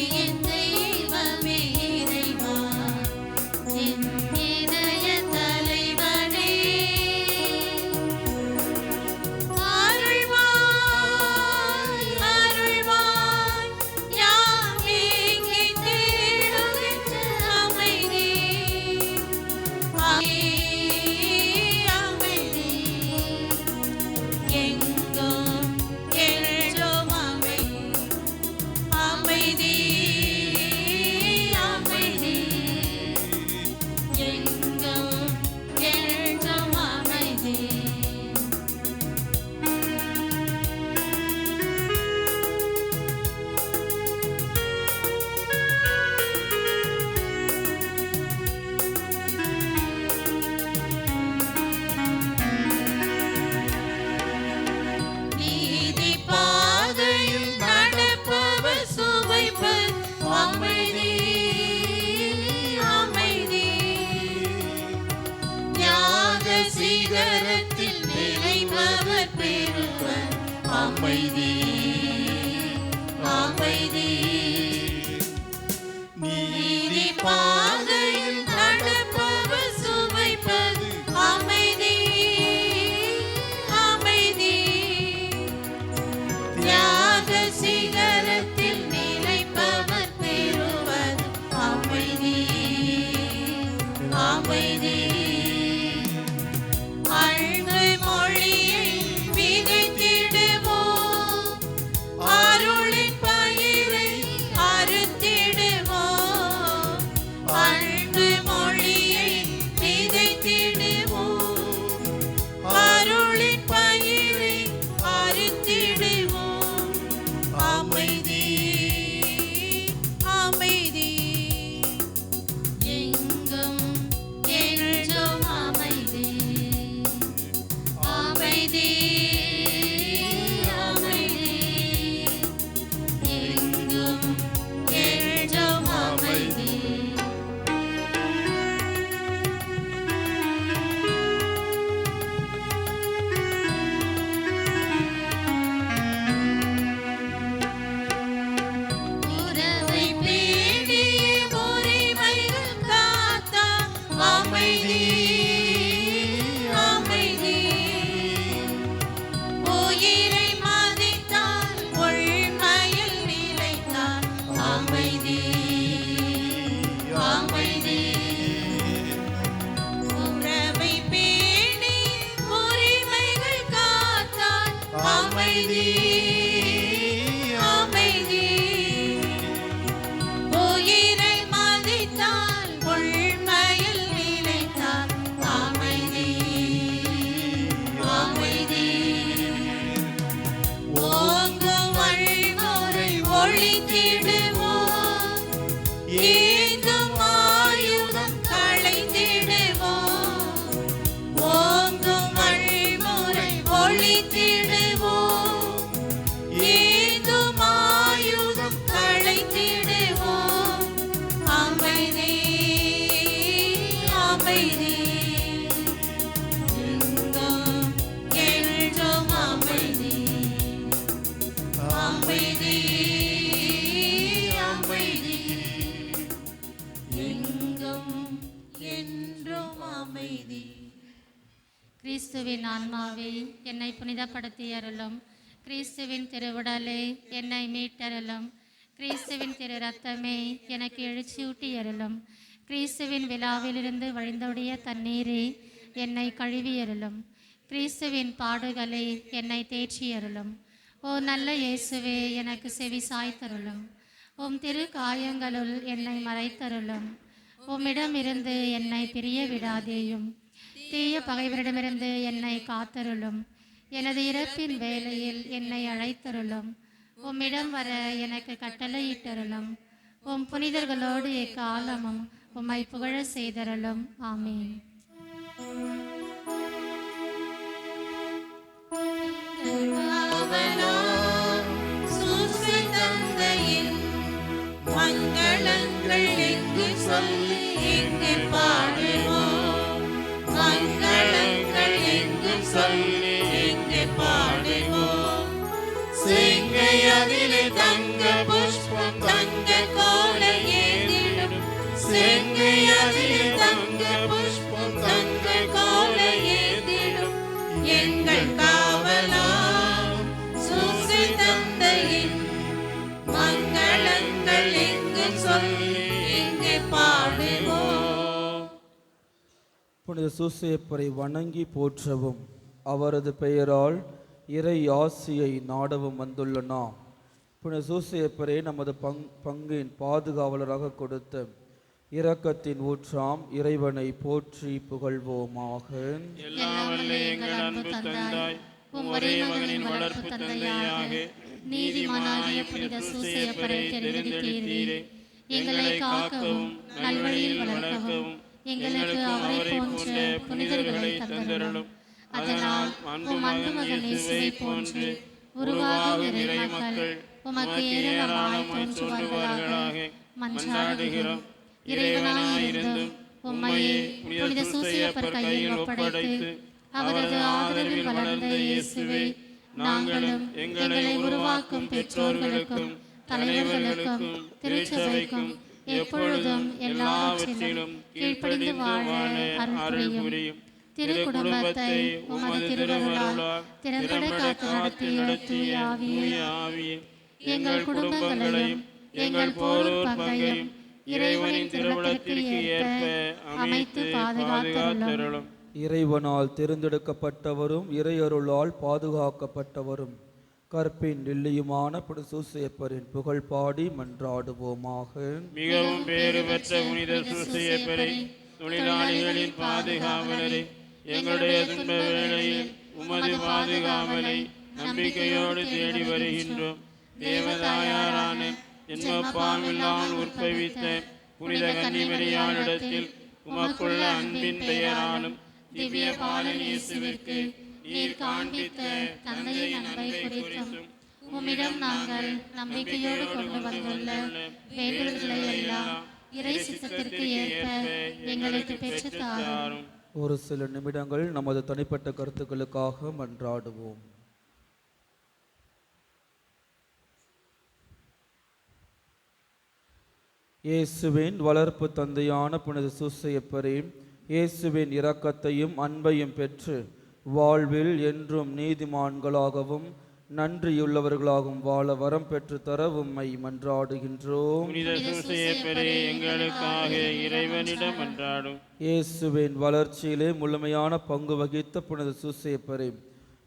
அமைதி நீதி பாதையில் நடப்பவர் சுவைப்பது அமைதி அமைதி தியாக சிகரத்தில் நிலைப்பவர் பெறுவது அமைதி அமைதி அன்பு மொழியை விதைத்திடுவோம் அருளின் பயிரை ஒழித்திடுவோம். ஏந்தும் ஆயுதம் களைந்திடுவோம். ஓங்கும் வழிமுறை ஒழித்திடுவோம். ஏந்தும் ஆயுதம் களைந்திடுவோம். அமைதி அமைதி எங்கும் என்றும் அமைதி. அமைதி அமைதி எங்கும் என்றும் அமைதி. கிறிஸ்துவின் ஆன்மாவே என்னை புனிதப்படுத்தி அருளும். கிறிஸ்துவின் திருவுடலே என்னை மீட்டருளும். கிறிஸ்துவின் திரு ரத்தமே எனக்கு எழுச்சியூட்டி அருளும். கிறிஸ்துவின் விழாவிலிருந்து வழிந்தோடிய தண்ணீரே என்னை கழுவி அருளும். கிறிஸ்துவின் பாடுகளே என்னை தேற்றி அருளும். ஓ நல்ல இயேசுவே, எனக்கு செவி சாய்த்தருளும். உம் திரு காயங்களுள் என்னை மறைத்தருளும். உம்மிடமிருந்து என்னை பிரிய விடாதேயும். தீய பகைவரிடமிருந்து என்னை காத்தருளும். எனது இறப்பின் வேளையில் என்னை அழைத்தருளும். உம்மிடம் வர எனக்கு கட்டளையிட்டருளும். உம் புனிதர்களோடு எக்காலமும் உம்மை புகழ செய்தருளும். ஆமீன். சூசை தந்தையின் மங்களங்கள் எங்கு சொல்லி எங்கு பாடுவோம். மங்களங்கள் எங்கும் சொல்லி எங்கு பாடுவோம். செங்கை அதிலே தங்க புஷ்பம் தங்க கோலை ஏந்திடும். செங்கை அதிலே தங்க புஷ்பம் தங்க கோலை ஏந்திடும். எங்கள் காவலாம் சூசை தந்தையின் மங்களங்கள் எங்கும் சொல்லி எங்கு பாடுவோம். புனித சூசையப்பரை வணங்கி போற்றவும் அவரது பெயரால் இறை ஆசியை நாடவும் வந்துள்ள நாம் புனித சூசையப்பரை நமது பங்கின் பாதுகாவலராக கொடுத்த இரக்கத்தின் ஊற்றாம் இறைவனை போற்றி புகழ்வோமாக. எல்லாம் வல்ல எங்கள் அன்பு தந்தாய், உம் ஒரே மகனின் வளர்ப்பு தந்தையாக நீதிமானாய புனித சூசையப்பரை தெரிந்தெடுத்தீரே. எங்களை காக்கவும் நல்வழியில் வளர்க்கவும் எங்களுக்கு அவரை போன்ற புனிதர்களை தந்தருளும். அதனால் உம் அன்பு மகன் இயேசுவை போன்று உருவாகும் இறை மக்கள் உமக்கு ஏராளமாய் தோன்றுவார்களாக மன்றாடுகிறோம். இறைவனாயிருந்தும் உம்மையே புனித சூசையப்பர் கையில் ஒப்படைத்து அவரது ஆதரவில் வளர்ந்த இயேசுவை நாங்களும் எங்களை உருவாக்கும் பெற்றோர்களுக்கும் தலைவர்களுக்கும் திருச்சபைக்கும் எப்பொழுதும் எல்லாவற்றிலும் கீழ்ப்படிந்து வாழ அருள் புரியும். திரு குடும்பத்தை உமது திருவருளால் திறம்பட காத்து நடத்திய ஆவியே எங்கள் குடும்பங்களையும் எங்கள் போரூர் பங்கையும் இறைவனின் திருவுளத்திற்கு ஏற்ப அமைத்து பாதுகாத்தருளும். இறைவனால் தேர்ந்தெடுக்கப்பட்டவரும் இறையருளால் பாதுகாக்கப்பட்டவரும் கற்பின் நெல்லியுமான புனித சூசையப்பரின் புகழ் பாடி மன்றாடுவோமாக. மிகவும் பேறு பெற்ற புனித சூசையப்பரை, தொழிலாளிகளின் பாதுகாவலரை, எங்களுடைய துன்ப வேளையில் உமது பாதுகாவலை நம்பிக்கையோடு தேடி வருகின்றோம். தேவதாயாரான ஜென்மப்பாவில்லாமல் உற்பவித்த புனித கன்னிமரியாளிடத்தில் உமக்குள்ள அன்பின் பெயராலும் திவ்ய பாலன் இயேசுவிற்கு நீர் காண்பித்த தந்தையின் அன்பை குறித்தும் உம்மிடம் நாங்கள் நம்பிக்கையோடு கொண்டு வந்துள்ள வேண்டுதல்களை எல்லாம் இறை சித்தத்திற்கு ஏற்ப எங்களுக்கு பெற்றுத் தாரும். ஒரு சில நிமிடங்கள் நமது தனிப்பட்ட கருத்துக்களுக்காக மன்றாடுவோம். இயேசுவின் வளர்ப்பு தந்தையான புனித சூசையப்பரே, இயேசுவின் இரக்கத்தையும் அன்பையும் பெற்று வாழ்வில் என்றும் நீதிமான்களாகவும் நன்றியுள்ளவர்களாகவும் வாழ வரம் பெற்று தர உம்மை மன்றாடுகின்றோம். புனித சூசையப்பரே, எங்களுக்காக இறைவனிடம் மன்றாடும். இயேசுவின் வளர்ச்சியிலே முழுமையான பங்கு வகித்த புனித சூசையப்பரே,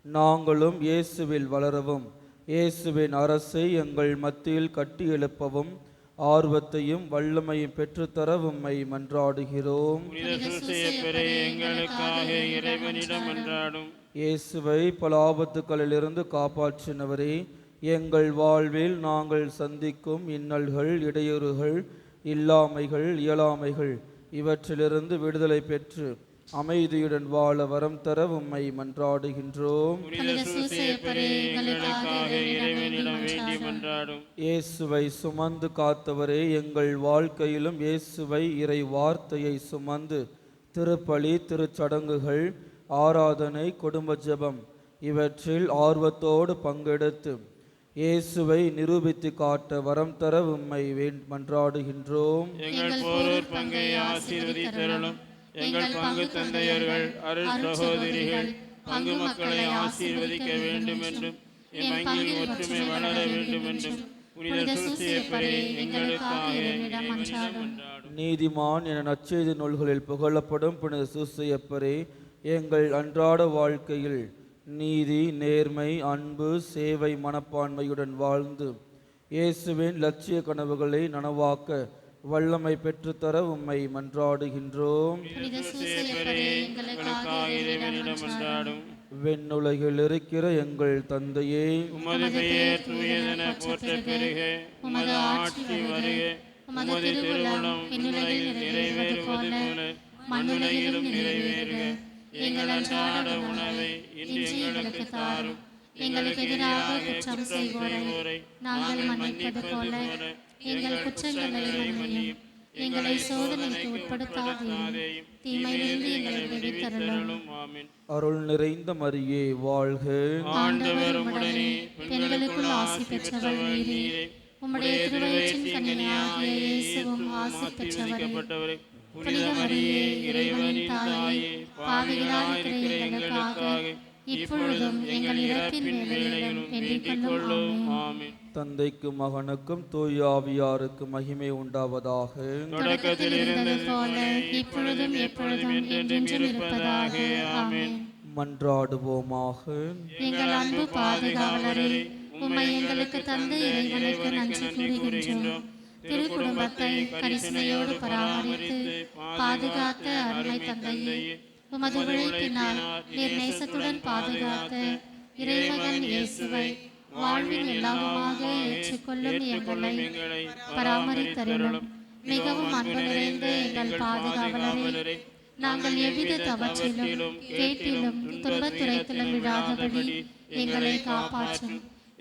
நாங்களும் இயேசுவில் வளரவும் இயேசுவின் அரசை எங்கள் மத்தியில் கட்டி எழுப்பவும் ஆர்வத்தையும் வல்லமையும் பெற்றுத்தர உம்மை மன்றாடுகிறோம். புனித சூசையப்பரே, எங்களுக்காக இறைவனிடம் மன்றாடும். இயேசுவை பல ஆபத்துக்களிலிருந்து காப்பாற்றினவரே, எங்கள் வாழ்வில் நாங்கள் சந்திக்கும் இன்னல்கள், இடையூறுகள், இல்லாமைகள், இயலாமைகள் இவற்றிலிருந்து விடுதலை பெற்று அமைதியுடன் வாழ வரம் தர உம்மை மன்றாடுகின்றோம். புனித சூசையப்பரே எங்களுக்காக இறைவனிடம் வேண்டி மன்றாடும். இயேசுவை சுமந்து காத்தவரே, எங்கள் வாழ்க்கையிலும் இயேசுவை இறை வார்த்தையை சுமந்து திருப்பலி, திருச்சடங்குகள், ஆராதனை, குடும்ப ஜெபம் இவற்றில் ஆர்வத்தோடு பங்கெடுத்து இயேசுவை நிரூபித்து காட்ட வரம் தர உம்மை மன்றாடுகின்றோம். எங்கள் போரூர் பங்கை ஆசீர்வதித்தருளும். எங்கள் பங்கு தந்தையர்கள், அருள் சகோதரிகள், பங்கு மக்களை ஆசீர்வதிக்க வேண்டும் என்றும் என் பங்கில் ஒற்றுமை வளர வேண்டும் என்றும் புனித சூசையப்பரே எங்களுக்காக இறைவனிடம் மன்றாடும். நீதிமான் என நற்செய்தி நூல்களில் புகழப்படும் புனித சூசையப்பரே, எங்கள் அன்றாட வாழ்க்கையில் நீதி, நேர்மை, அன்பு, சேவை மனப்பான்மையுடன் வாழ்ந்து இயேசுவின் லட்சிய கனவுகளை நனவாக்க வல்லமை பெற்றுத்தர உம்மை மன்றாடுகின்றோம். வெண்ணுலகில் இருக்கிற எங்கள் தந்தையே, உமது பெயர் தூயதென போற்ற பெருக. உமது ஆட்சி வருக. உமது திருவுளம் விண்ணுலகில் நிறைவேறுவது போல மண்ணுலகிலும் நிறைவேறுக. எங்கள் அன்றாட உணவை இன்று எங்களுக்கு தாரும். எங்களுக்கு எதிராக குற்றம் செய்வோரை நாங்கள் மன்னிப்பது போல எங்கள் குற்றங்களை மன்னியும். எங்களை சோதனைக்கு உட்படுத்தாதேயும், தீமையிலிருந்து எங்களை விடுவித்தருளும். ஆமென். அருள் நிறைந்த மரியே வாழ்க. ஆண்டவர் உம்முடனே, பெண்களுக்குள் ஆசி பெற்றவள் நீரே. உம்முடைய திருவயிற்றின் கன்னியாகிய இயேசுவும் ஆசி பெற்றவரே. புனித மரியே, இறைவனின் தாயே, பாவிகளாயிருக்கிற எங்களுக்காக இப்பொழுதும் எங்கள் இறப்பின் வேளையிலும் வேண்டிக் கொள்ளும். ஆமென். தந்தைக்கும் மகனுக்கும் தூய ஆவியாருக்கும் மகிமை உண்டாவதாக. தொடக்கத்தில் இருந்தது போல இப்பொழுதும் எப்பொழுதும் என்றென்றும் இருப்பதாக. ஆமென். மன்றாடுவோமாக. எங்கள் அன்பு பாதுகாவலரே, உம்மை எங்களுக்கு தந்த இறைவனுக்கு நன்றி கூறுகின்றோம். திருக்குடும்பத்தை கரிசனையோடு பராமரித்து பாதுகாத்த அருமை தந்தையே, உமது உழைப்பினால் நீர் நேசத்துடன் பாதுகாத்த இறைமகன் இயேசுவை வாழ்வின் எல்லாமாக ஏற்றுக்கொள்ளும் எங்களை பராமரித்தருளும். மிகவும் அன்பு நிறைந்த எங்கள் பாதுகாவலரே, நாங்கள் எவ்வித தவற்றிலும் கேட்டிலும் துன்பத்துரைத்திலும் விழாதபடி எங்களை காப்பாற்றும்.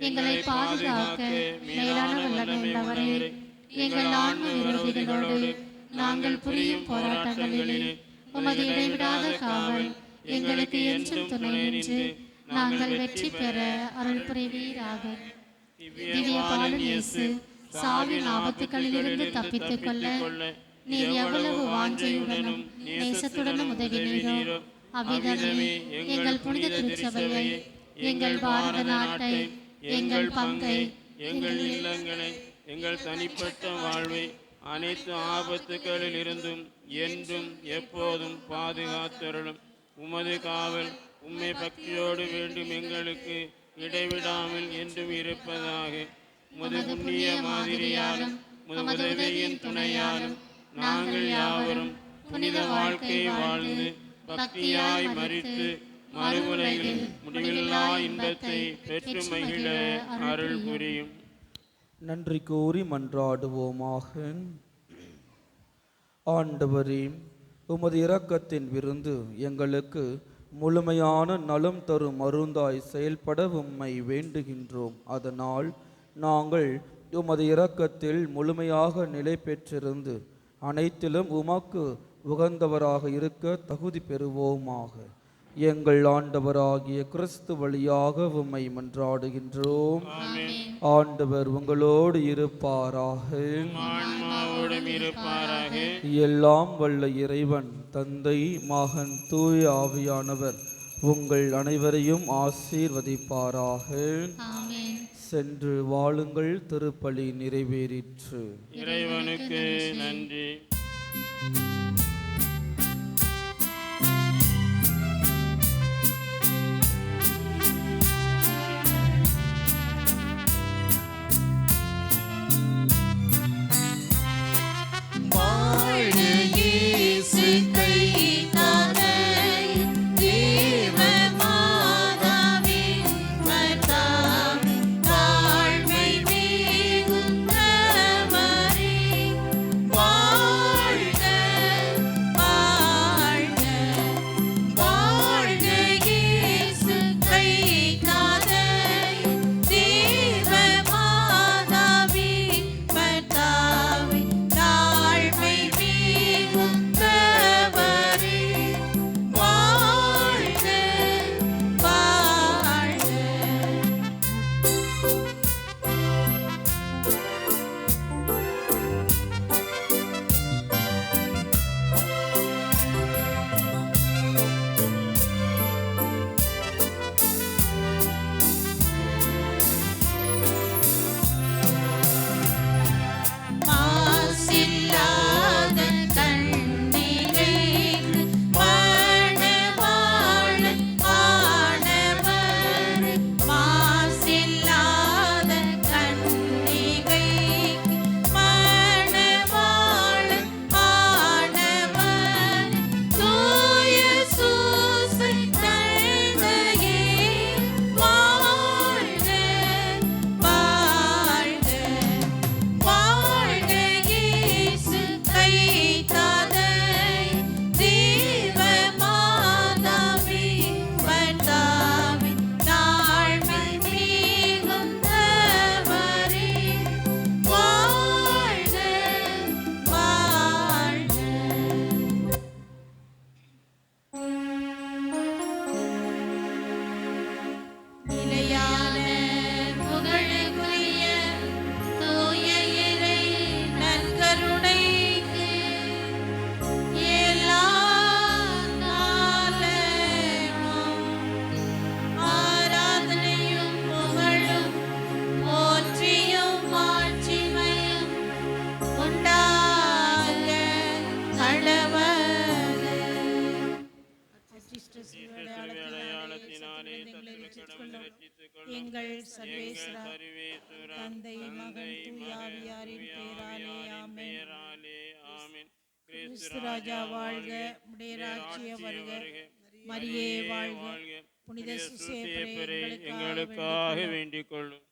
எங்களை பாதுகாக்க மேலான வல்லமை உள்ளவரே, எங்கள் ஆன்ம விரோதிகளோடு நாங்கள் புரியும் போராட்டங்களிலே உமது இடைவிடாத காவல் எங்களுக்கு என்றும் துணை நின்று நாங்கள் வெற்றி பெற அருள் புரிவீராக. திவ்ய பாலன் இயேசு, சாவின் ஆபத்துகளிலிருந்து தப்பித்துக் கொள்ள நீர் எவ்வளவு வாஞ்சையுடனும் நேசத்துடனும் உதவினீரோ, அவ்விதமே எங்கள் புனித திருச்சபையை, எங்கள் பாரத நாட்டை, எங்கள் பங்கை, எங்கள் இல்லங்களை, எங்கள் தனிப்பட்ட வாழ்வை அனைத்து ஆபத்துகளில் இருந்தும் என்றும் எப்போதும் பாதுகாத்தருளும். உமது காவல் உம்மை பக்தியோடு வேண்டும் எங்களுக்கு இடைவிடாமல் என்றும் இருப்பதாக. உமது புண்ணிய மாதிரியாலும் உமது உதவியின் துணையாலும் நாங்கள் யாவரும் புனித வாழ்க்கை வாழ்ந்து பக்தியாய் மரித்து மறுமுறையில் முடிவில்லா இன்பத்தை பெற்று மகிழ அருள் புரியும். நன்றி கூறி மன்றாடுவோமாக. ஆண்டவரே, உமது இரக்கத்தின் விருந்து எங்களுக்கு முழுமையான நலம் தரும் மருந்தாய் செயல்பட உம்மை வேண்டுகின்றோம். அதனால் நாங்கள் உமது இரக்கத்தில் முழுமையாக நிலை பெற்றிருந்து அனைத்திலும் உமக்கு உகந்தவராக இருக்க தகுதி பெறுவோமாக. எங்கள் ஆண்டவராகிய கிறிஸ்து வழியாக உம்மை மன்றாடுகின்றோம். ஆண்டவர் உங்களோடு இருப்பாராக. எல்லாம் வல்ல இறைவன் தந்தை, மகன், தூய ஆவியானவர் உங்கள் அனைவரையும் ஆசீர்வதிப்பாராக. சென்று வாழுங்கள். திருப்பலி நிறைவேறிற்று. இறைவனுக்கு நன்றி. Bye. சர்வேஸ்வரா, சர்வேஸ்வரா, தந்தை, மகன், தூய ஆவியாரின் பெயராலே ஆமென். பெயராலே ஆமென். கிறிஸ்து ராஜா வாழ்க, உம்முடைய ராஜ்யம் வருக, மரியே வாழ்க, புனித சூசேப்பரே எங்களுக்காக வேண்டிக் கொள்ளும்.